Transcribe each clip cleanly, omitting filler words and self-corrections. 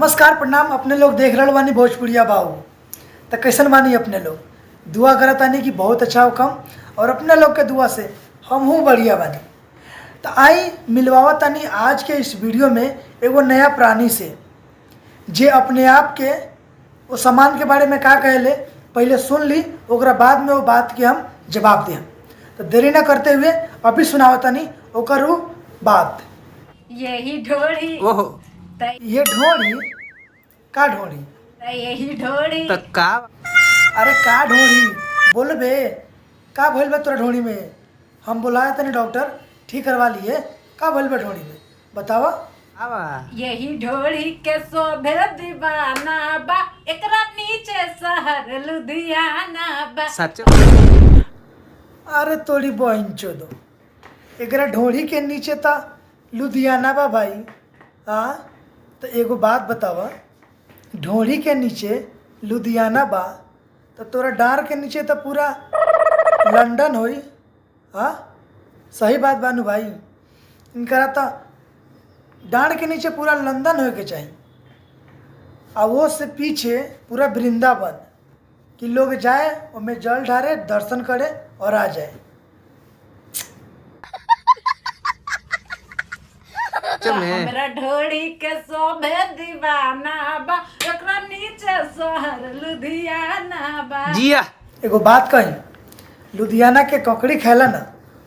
नमस्कार प्रणाम। अपने लोग देख रहे बानी भोजपुरिया बाबू। तो कैसन बानी अपने लोग? दुआ करतानी कि बहुत अच्छा हो कम, और अपने लोग के दुआ से हम हूँ बढ़िया बानी। तो आई मिलवावा तानी आज के इस वीडियो में एगो नया प्राणी से, जे अपने आप के वो सामान के बारे में का कहले पहले सुन ली, ओकरा बाद में वो बात के हम जवाब दें। तो देरी ना करते हुए अभी सुनावा तानी ओकर उ बात। यही ढोड़ी ये ढोड़ी का ढोड़ी? यही ढोड़ी तो का अरे का ढोड़ी बोलबे? का भइल बा तोरा ढोड़ी में? हम बुलाए तनी डॉक्टर, ठीक करवा लिए। का भइल बा ढोड़ी में बतावा। आवा यही ढोड़ी के शोभे दीवाना बा, एकरा नीचे शहर लुधियाना बा। सच अरे तोरी बहन चोदो, एकरा ढोड़ी के नीचे ता लुधियाना बा भाई। हाँ तो एगो बात बतावा, ढोड़ी के नीचे लुधियाना बा तो तोरा डार के नीचे तो पूरा लंदन होई। हाँ सही बात बानू भाई। इनकरा तो डांड के नीचे पूरा लंदन होए के चाहिए, और वो से पीछे पूरा वृंदावन, कि लोग जाए उसमें जल ढारे, दर्शन करे और आ जाए। हमरा ढोड़ी के शोभे दीवाना बा, एकरा नीचे शहर लुधियाना बा। जिया एगो बात कही, लुधियाना के ककड़ी खैला ना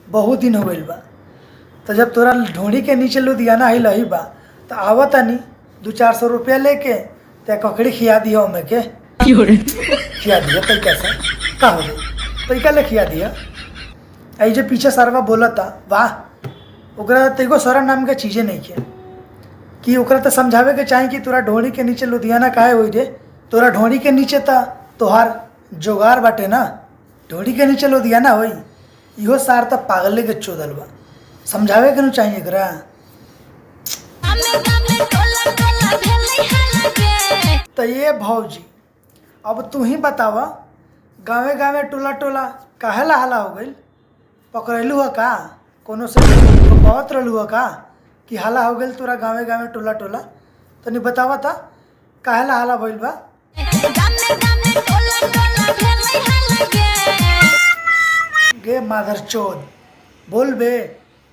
बहुत दिन हो गइल बा। तो जब तोरा ढोड़ी के नीचे लुधियाना ही लही बा तो आवता नहीं 200-400 रुपया लेके ते ककड़ी खिया दिया हमें के। खिया दिया तो कैसा का हो गई? पैसा ले खिया दिया। आई जो पीछे सरवा बोला था, वाह ओकरा तेगो शरण नाम के चीज़ें नहीं है कि ओकरा तो समझावे के चाही कि तोरा ढोड़ी के नीचे लुधियाना काहे होई रे? तोरा ढोड़ी के नीचे ता तोहार जोगार बाटे ना, ढोड़ी के नीचे लुधियाना होई। इहो सार तो पागले के चोदल बा, समझावे के न चाहिए एकरा। तो ये भौजी अब तू ही बतावा, गाँवे गाँवे टोला टोला काहे ला हला हो गई? पकड़लू है का? कोनो से बहुत रहलू है का कि हाला हो गई तोरा गाँवे गाँवे टोला टोला? तो नहीं बतावा था काहे ला हाला भइल बा? गे माधर चोद बोल बे,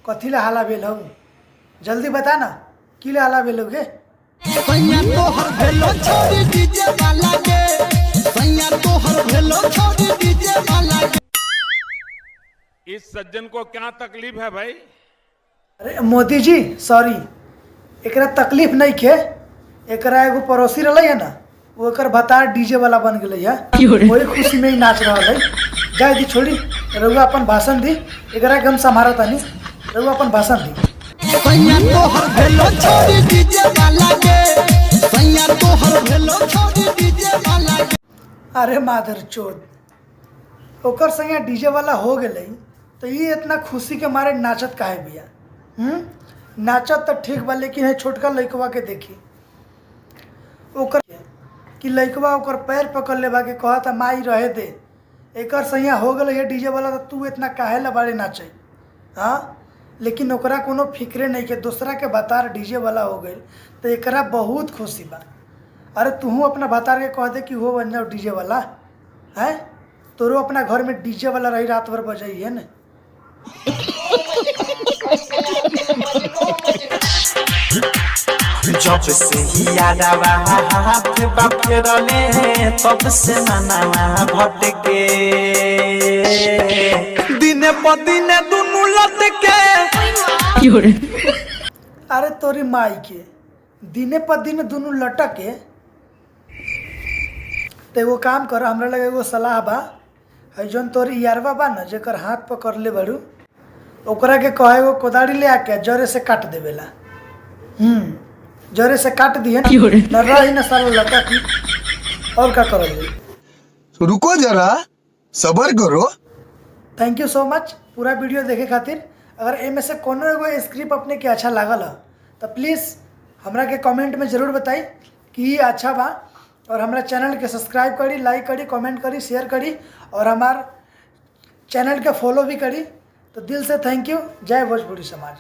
कथी ला हाला भेल हऊ? जल्दी बता ना की ला हाला भेल गे? इस सज्जन को क्या तकलीफ है भाई? अरे मोदी जी सॉरी, एकरा तकलीफ नहीं खे। एकरा एगो पड़ोसी रही है ना, वो एकर भतार डीजे वाला बन गई है, वही खुशी में ही नाच रहा है। जाए दी छोड़ी, रउआ अपन भाषण दी। एकरा के हम संभारा तानी, रउआ अपन भाषण दी। अरे माधर चोद, ओकर संगे डीजे वाला हो गए तो ये इतना खुशी के मारे नाचत काहे बिया? नाचत तो ठीक बा, लेकिन है छोटका लइकवा के देखी ओकर कि लइकवा ओकर पैर पकड़ ले बा के कहता माई रहे दे। एकर सैया हो गए है डीजे वाला, तो तू इतना काहे ला बारे नाचे? हाँ लेकिन ओकरा कोनो फिक्रे नहीं के दूसरा के भतार डीजे वाला हो गई तो एकरा बहुत खुशी बा। अरे तू अपना भतार के कह दे कि हो बन जाओ डीजे वाला है, तोरो अपना घर में डीजे वाला रही रात भर बजाइए न। जब से ही यादवा हाथ बाफेरले तब से मनावा भटके, दिन प दिन दुनु लटके। अरे तोरी माई के दिने पर दिन दुनू लटके। तो एगो काम कर, हमरा लगे एगो सलाह बा, है जौन तोरी यारवा बा ना जेकर हाथ पकड़ ले बड़ू, ओकरा के कहे एगो कोदारी ले आके जरे से काट देवेला। जरे से काट दिए न रही न साला लटकी। और का करो? रुको जरा सबर करो। थैंक यू सो मच पूरा वीडियो देखे खातिर। अगर एमे से कोनो एगो स्क्रिप्ट अपने के अच्छा लागल है तो प्लीज़ हमरा के कमेंट में ज़रूर बताई कि ये अच्छा बा, और हमारा चैनल के सब्सक्राइब करी, लाइक करी, कमेंट करी, शेयर करी, और हमार चैनल के फॉलो भी करी। तो दिल से थैंक यू। जय भोजपुरी समाज।